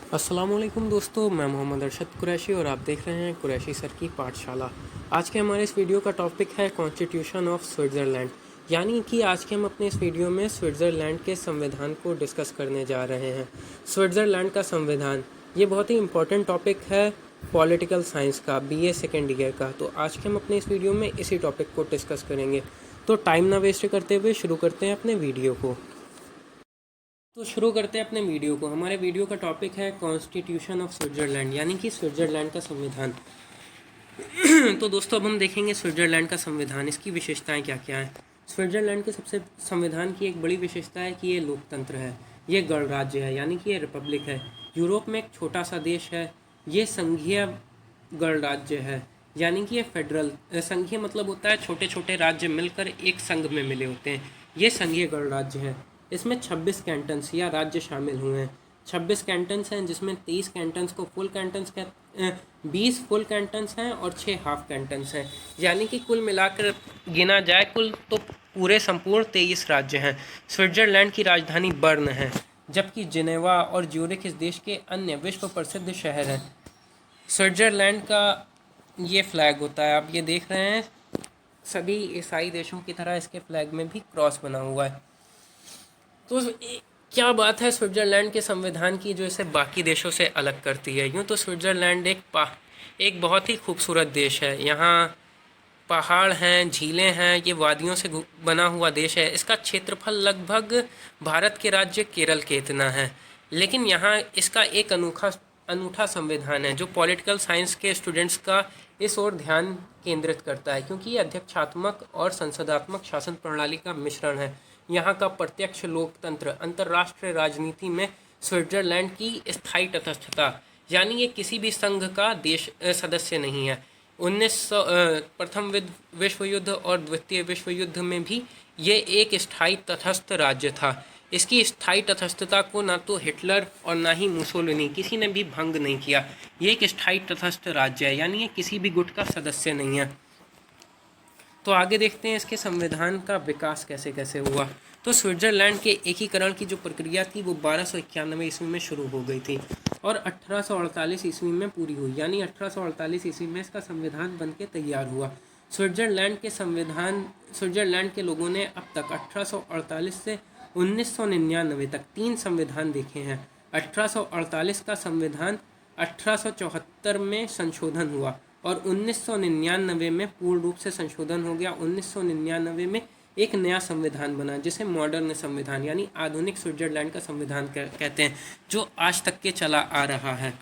अस्सलामुअलैकुम दोस्तों, मैं मोहम्मद अरशद कुरैशी और आप देख रहे हैं कुरैशी सर की पाठशाला। आज के हमारे इस वीडियो का टॉपिक है कॉन्स्टिट्यूशन ऑफ स्विट्ज़रलैंड। यानी कि आज के हम अपने इस वीडियो में स्विट्ज़रलैंड के संविधान को डिस्कस करने जा रहे हैं। स्विट्ज़रलैंड का संविधान ये बहुत ही इम्पोर्टेंट टॉपिक है पॉलिटिकल साइंस का, बीए सेकेंड ईयर का। तो आज के हम अपने इस वीडियो में इसी टॉपिक को डिस्कस करेंगे। तो टाइम ना वेस्ट करते हुए शुरू करते हैं अपने वीडियो को। तो शुरू करते हैं अपने वीडियो को। हमारे वीडियो का टॉपिक है कॉन्स्टिट्यूशन ऑफ स्विट्ज़रलैंड, यानी कि स्विट्ज़रलैंड का संविधान। तो दोस्तों अब हम देखेंगे स्विट्ज़रलैंड का संविधान, इसकी विशेषताएं क्या क्या हैं। स्विट्ज़रलैंड के सबसे संविधान की एक बड़ी विशेषता है कि ये लोकतंत्र है, ये गणराज्य है, यानी कि ये रिपब्लिक है। यूरोप में एक छोटा सा देश है, ये संघीय गणराज्य है, यानी कि ये फेडरल। संघीय मतलब होता है छोटे छोटे राज्य मिलकर एक संघ में मिले होते हैं, ये संघीय गणराज्य है। इसमें 26 कैंटन्स या राज्य शामिल हुए हैं। 26 कैंटन्स हैं, जिसमें 23 कैंटन्स को फुल कैंटन्स 20 फुल कैंटन्स हैं और 6 हाफ कैंटन्स हैं। यानी कि कुल मिलाकर गिना जाए कुल तो पूरे संपूर्ण 23 राज्य हैं। स्विट्ज़रलैंड की राजधानी बर्न है, जबकि जिनेवा और ज्यूरिख इस देश के अन्य विश्व प्रसिद्ध शहर हैं। स्विट्ज़रलैंड का ये फ्लैग होता है, आप ये देख रहे हैं, सभी ईसाई देशों की तरह इसके फ्लैग में भी क्रॉस बना हुआ है। तो क्या बात है स्विट्ज़रलैंड के संविधान की जो इसे बाकी देशों से अलग करती है। यूँ तो स्विट्ज़रलैंड एक बहुत ही खूबसूरत देश है। यहाँ पहाड़ हैं, झीलें हैं, ये वादियों से बना हुआ देश है। इसका क्षेत्रफल लगभग भारत के राज्य केरल के इतना है। लेकिन यहाँ इसका एक अनूठा संविधान है जो पॉलिटिकल साइंस के स्टूडेंट्स का इस ओर ध्यान केंद्रित करता है, क्योंकि ये अध्यक्षात्मक और संसदात्मक शासन प्रणाली का मिश्रण है। यहाँ का प्रत्यक्ष लोकतंत्र अंतर्राष्ट्रीय राजनीति में स्विट्ज़रलैंड की स्थायी तटस्थता, यानी ये किसी भी संघ का देश सदस्य नहीं है। 1900 प्रथम विश्व युद्ध और द्वितीय विश्व युद्ध में भी ये एक स्थायी तटस्थ राज्य था। इसकी स्थायी तटस्थता को ना तो हिटलर और ना ही मुसोलिनी किसी ने भी भंग नहीं किया। ये एक स्थायी तटस्थ राज्य है, यानी ये किसी भी गुट का सदस्य नहीं है। तो आगे देखते हैं इसके संविधान का विकास कैसे कैसे हुआ। तो स्विट्ज़रलैंड के एकीकरण की जो प्रक्रिया थी वो 1291 ईस्वी में शुरू हो गई थी और 1848 ईस्वी में पूरी हुई, यानी 1848 ईस्वी में इसका संविधान बनके तैयार हुआ। स्विट्ज़रलैंड के लोगों ने अब तक 1848 से 1999 तक 3 संविधान देखे हैं। 1848 का संविधान 1874 में संशोधन हुआ और 1999 में पूर्ण रूप से संशोधन हो गया। 1999 में एक नया संविधान बना जिसे मॉडर्न संविधान यानी आधुनिक स्विट्ज़रलैंड का संविधान कहते हैं, जो आज तक के चला आ रहा है।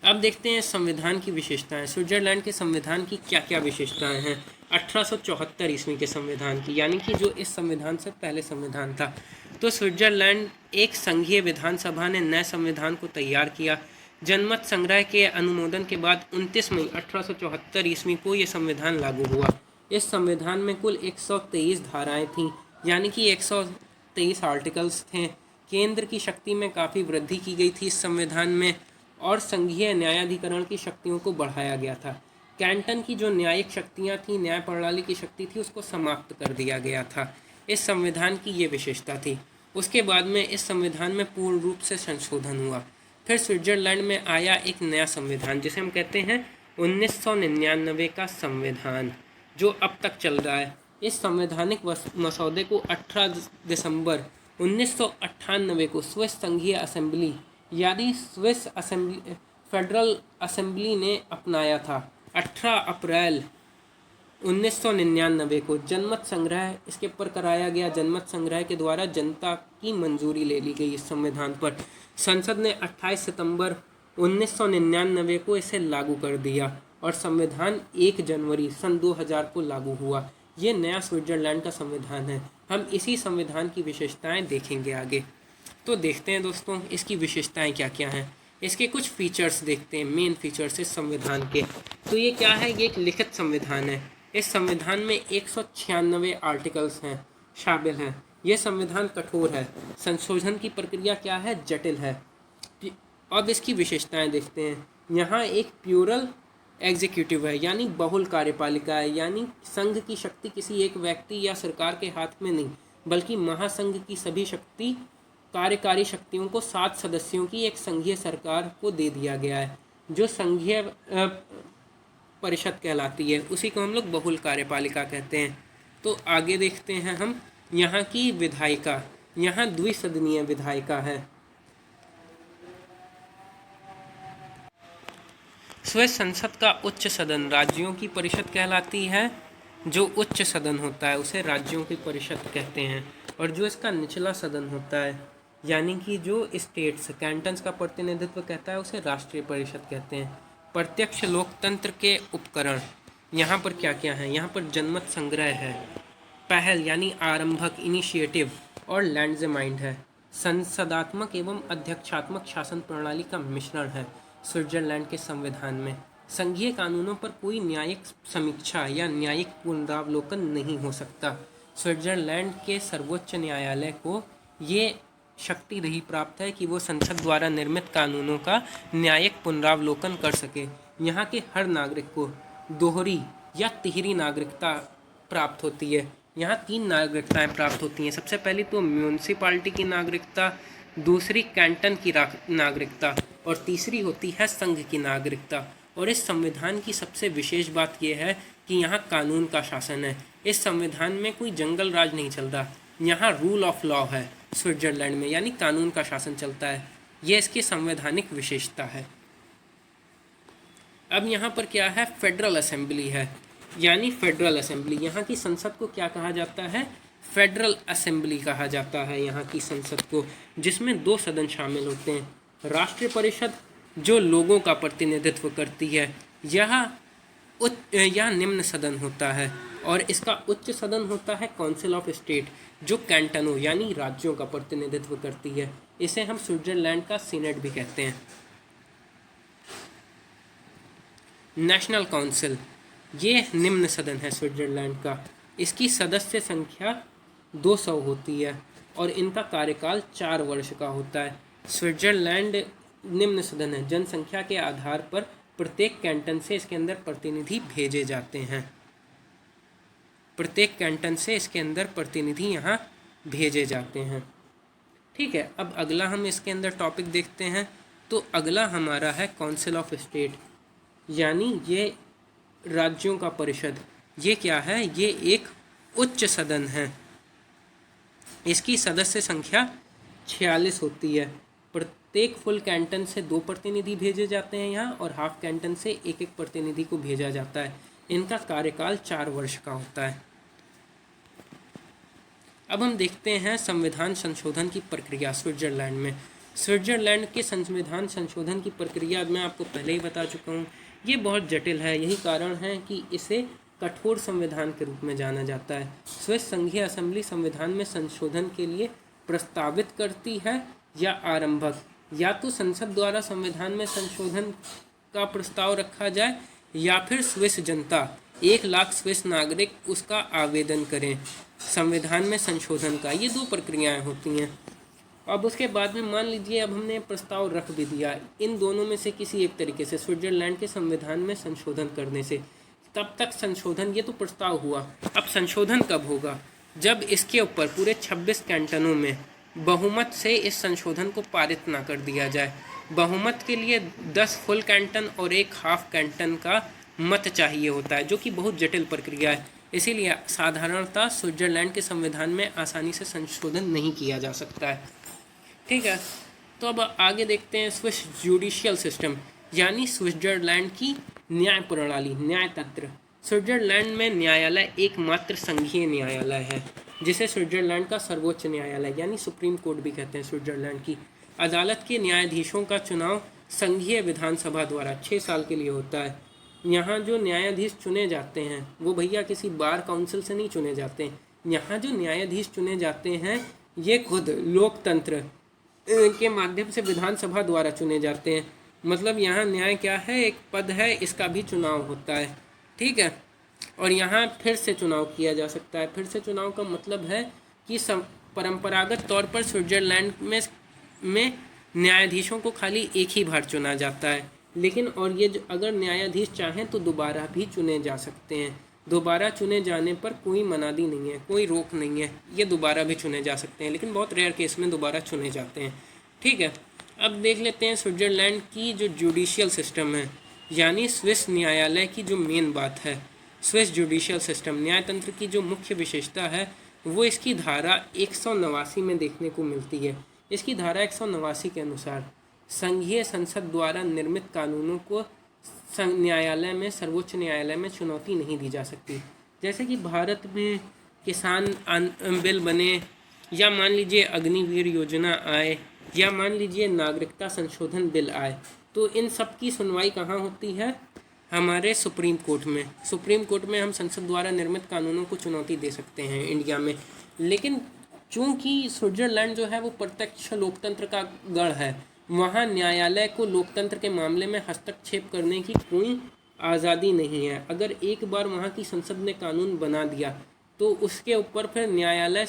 अब देखते हैं संविधान की विशेषताएं। स्विट्ज़रलैंड के संविधान की क्या क्या विशेषताएं हैं 1874 ईस्वी के संविधान की, यानी कि जो इस संविधान से पहले संविधान था। तो स्विट्ज़रलैंड एक संघीय विधानसभा ने नए संविधान को तैयार किया। जनमत संग्रह के अनुमोदन के बाद 29 मई 1874 ईस्वी को ये संविधान लागू हुआ। इस संविधान में कुल 123 धाराएं थीं, यानी कि 123 आर्टिकल्स थे। केंद्र की शक्ति में काफ़ी वृद्धि की गई थी इस संविधान में और संघीय न्यायाधिकरण की शक्तियों को बढ़ाया गया था। कैंटन की जो न्यायिक शक्तियाँ थीं, न्याय प्रणाली की शक्ति थी, उसको समाप्त कर दिया गया था। इस संविधान की ये विशेषता थी। उसके बाद में इस संविधान में पूर्ण रूप से संशोधन हुआ। फिर स्विट्ज़रलैंड में आया एक नया संविधान जिसे हम कहते हैं 1999 का संविधान, जो अब तक चल रहा है। इस संवैधानिक मसौदे को 18 दिसंबर 1998 को स्विस संघीय असेंबली यानी स्विस असेंबली फेडरल असेंबली ने अपनाया था। 18 अप्रैल 1999 को जनमत संग्रह इसके ऊपर कराया गया। जनमत संग्रह के द्वारा जनता की मंजूरी ले ली गई इस संविधान पर। संसद ने 28 सितंबर 1999 को इसे लागू कर दिया और संविधान 1 जनवरी सन 2000 को लागू हुआ। ये नया स्विट्ज़रलैंड का संविधान है। हम इसी संविधान की विशेषताएं देखेंगे आगे। तो देखते हैं दोस्तों इसकी विशेषताएं क्या क्या हैं। इसके कुछ फीचर्स देखते हैं, मेन फीचर्स इस संविधान के। तो ये क्या है, ये एक लिखित संविधान है। इस संविधान में 196 आर्टिकल्स हैं, शामिल हैं। यह संविधान कठोर है। संशोधन की प्रक्रिया क्या है, जटिल है। अब इसकी विशेषताएं देखते हैं। यहाँ एक प्यूरल एग्जीक्यूटिव है, यानी बहुल कार्यपालिका है, यानी संघ की शक्ति किसी एक व्यक्ति या सरकार के हाथ में नहीं, बल्कि महासंघ की सभी शक्ति कार्यकारी शक्तियों को 7 सदस्यों की एक संघीय सरकार को दे दिया गया है, जो संघीय परिषद कहलाती है। उसी को हम लोग बहुल कार्यपालिका कहते हैं। तो आगे देखते हैं हम यहाँ की विधायिका। यहाँ द्विसदनीय विधायिका है। स्विस संसद का उच्च सदन राज्यों की परिषद कहलाती है। जो उच्च सदन होता है उसे राज्यों की परिषद कहते हैं। और जो इसका निचला सदन होता है, यानी कि जो स्टेट्स कैंटन्स का प्रतिनिधित्व कहता है, उसे राष्ट्रीय परिषद कहते हैं। प्रत्यक्ष लोकतंत्र के उपकरण यहाँ पर क्या क्या हैं? यहाँ पर जनमत संग्रह है, पहल यानी आरंभक इनिशिएटिव, और लैंडज़माइंड है। संसदात्मक एवं अध्यक्षात्मक शासन प्रणाली का मिश्रण है स्विट्जरलैंड के संविधान में। संघीय कानूनों पर कोई न्यायिक समीक्षा या न्यायिक पुनरावलोकन नहीं हो सकता। स्विट्जरलैंड के सर्वोच्च न्यायालय को ये शक्ति रही प्राप्त है कि वो संसद द्वारा निर्मित कानूनों का न्यायिक पुनरावलोकन कर सके। यहाँ के हर नागरिक को दोहरी या तिहरी नागरिकता प्राप्त होती है। यहाँ 3 नागरिकताएं प्राप्त होती हैं। सबसे पहली तो म्यूनिसिपालिटी की नागरिकता, दूसरी कैंटन की नागरिकता, और तीसरी होती है संघ की नागरिकता। और इस संविधान की सबसे विशेष बात यह है कि यहाँ कानून का शासन है। इस संविधान में कोई जंगल राज नहीं चलता। यहाँ रूल ऑफ लॉ है स्विट्जरलैंड में, यानी कानून का शासन चलता है। यह इसकी संवैधानिक विशेषता है। अब यहाँ पर क्या है? फेडरल असेंबली है, यानी फेडरल असेंबली। यहाँ की संसद को क्या कहा जाता है? फेडरल असेंबली कहा जाता है यहाँ की संसद को, जिसमें 2 सदन शामिल होते हैं। राष्ट्रीय परिषद जो लोगों का प्रतिनिधित्व करती है, यह निम्न सदन होता है। और इसका उच्च सदन होता है काउंसिल ऑफ स्टेट, जो कैंटनों यानी राज्यों का प्रतिनिधित्व करती है। इसे हम स्विट्जरलैंड का सीनेट भी कहते हैं। नेशनल काउंसिल ये निम्न सदन है स्विट्जरलैंड का। इसकी सदस्य संख्या 200 होती है और इनका कार्यकाल 4 वर्ष का होता है। स्विट्जरलैंड निम्न सदन है। जनसंख्या के आधार पर प्रत्येक कैंटन से इसके अंदर प्रतिनिधि भेजे जाते हैं। प्रत्येक कैंटन से इसके अंदर प्रतिनिधि यहाँ भेजे जाते हैं। ठीक है, अब अगला हम इसके अंदर टॉपिक देखते हैं। तो अगला हमारा है काउंसिल ऑफ स्टेट, यानी ये राज्यों का परिषद। ये क्या है? ये एक उच्च सदन है। इसकी सदस्य संख्या 46 होती है। प्रत्येक फुल कैंटन से 2 प्रतिनिधि भेजे जाते हैं यहाँ, और हाफ कैंटन से 1-1 प्रतिनिधि को भेजा जाता है। इनका कार्यकाल 4 वर्ष का होता है। अब हम देखते हैं संविधान संशोधन की प्रक्रिया स्विट्जरलैंड में। स्विट्जरलैंड के संविधान संशोधन की प्रक्रिया मैं आपको पहले ही बता चुका हूँ। ये बहुत जटिल है। यही कारण है कि इसे कठोर संविधान के रूप में जाना जाता है। स्विस संघीय असेंबली संविधान में संशोधन के लिए प्रस्तावित करती है या आरंभक, या तो संसद द्वारा संविधान में संशोधन का प्रस्ताव रखा जाए, या फिर स्विस जनता 1 लाख स्विस नागरिक उसका आवेदन करें संविधान में संशोधन का। ये 2 प्रक्रियाएं होती हैं। अब उसके बाद में मान लीजिए अब हमने प्रस्ताव रख भी दिया, इन दोनों में से किसी एक तरीके से स्विट्जरलैंड के संविधान में संशोधन करने से, तब तक संशोधन, ये तो प्रस्ताव हुआ। अब संशोधन कब होगा? जब इसके ऊपर पूरे 26 कैंटनों में बहुमत से इस संशोधन को पारित ना कर दिया जाए। बहुमत के लिए 10 फुल कैंटन और 1 हाफ कैंटन का मत चाहिए होता है, जो कि बहुत जटिल प्रक्रिया है। इसीलिए साधारणतः स्विट्जरलैंड के संविधान में आसानी से संशोधन नहीं किया जा सकता है। ठीक है, तो अब आगे देखते हैं स्विस जुडिशियल सिस्टम, यानी स्विट्जरलैंड की न्याय प्रणाली, न्याय तंत्र। स्विट्जरलैंड में न्यायालय एकमात्र संघीय न्यायालय है, जिसे स्विट्जरलैंड का सर्वोच्च न्यायालय यानी सुप्रीम कोर्ट भी कहते हैं। स्विट्जरलैंड की अदालत के न्यायाधीशों का चुनाव संघीय विधानसभा द्वारा 6 साल के लिए होता है। यहाँ जो न्यायाधीश चुने जाते हैं वो भैया किसी बार काउंसिल से नहीं चुने जाते हैं। यहाँ जो न्यायाधीश चुने जाते हैं ये खुद लोकतंत्र के माध्यम से विधानसभा द्वारा चुने जाते हैं। मतलब यहाँ न्याय क्या है? एक पद है, इसका भी चुनाव होता है। ठीक है, और यहाँ फिर से चुनाव किया जा सकता है। फिर से चुनाव का मतलब है कि परंपरागत तौर पर स्विट्जरलैंड में न्यायाधीशों को खाली एक ही बार चुना जाता है, लेकिन और ये अगर न्यायाधीश चाहें तो दोबारा भी चुने जा सकते हैं। दोबारा चुने जाने पर कोई मनादी नहीं है, कोई रोक नहीं है, ये दोबारा भी चुने जा सकते हैं, लेकिन बहुत रेयर केस में दोबारा चुने जाते हैं। ठीक है, अब देख लेते हैं स्विट्ज़रलैंड की जो जुडिशियल सिस्टम है, यानी स्विस न्यायालय की जो मेन बात है। स्विस जुडिशियल सिस्टम न्यायतंत्र की जो मुख्य विशेषता है वो इसकी धारा 189 में देखने को मिलती है। इसकी धारा 189 के अनुसार संघीय संसद द्वारा निर्मित कानूनों को न्यायालय में, सर्वोच्च न्यायालय में चुनौती नहीं दी जा सकती। जैसे कि भारत में किसान बिल बने, या मान लीजिए अग्निवीर योजना आए, या मान लीजिए नागरिकता संशोधन बिल आए, तो इन सब की सुनवाई कहाँ होती है? हमारे सुप्रीम कोर्ट में। सुप्रीम कोर्ट में हम संसद द्वारा निर्मित कानूनों को चुनौती दे सकते हैं इंडिया में। लेकिन चूंकि स्विट्ज़रलैंड जो है वो प्रत्यक्ष लोकतंत्र का गढ़ है, वहाँ न्यायालय को लोकतंत्र के मामले में हस्तक्षेप करने की कोई आज़ादी नहीं है। अगर एक बार वहाँ की संसद ने कानून बना दिया तो उसके ऊपर फिर न्यायालय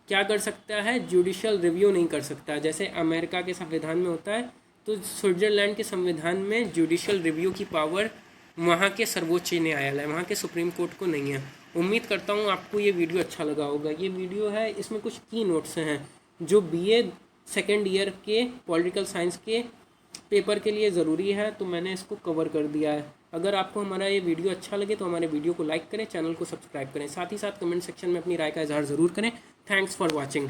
क्या कर सकता है? जुडिशियल रिव्यू नहीं कर सकता। जैसे अमेरिका के संविधान में होता है, तो स्विट्ज़रलैंड के संविधान में जुडिशियल रिव्यू की पावर वहाँ के सर्वोच्च न्यायालय, वहाँ के सुप्रीम कोर्ट को नहीं है। उम्मीद करता हूँ आपको ये वीडियो अच्छा लगा होगा। ये वीडियो है, इसमें कुछ की नोट्स हैं जो बीए सेकेंड ईयर के पॉलिटिकल साइंस के पेपर के लिए ज़रूरी है, तो मैंने इसको कवर कर दिया है। अगर आपको हमारा ये वीडियो अच्छा लगे तो हमारे वीडियो को लाइक करें, चैनल को सब्सक्राइब करें, साथ ही साथ कमेंट सेक्शन में अपनी राय का इजहार ज़रूर करें। Thanks for watching.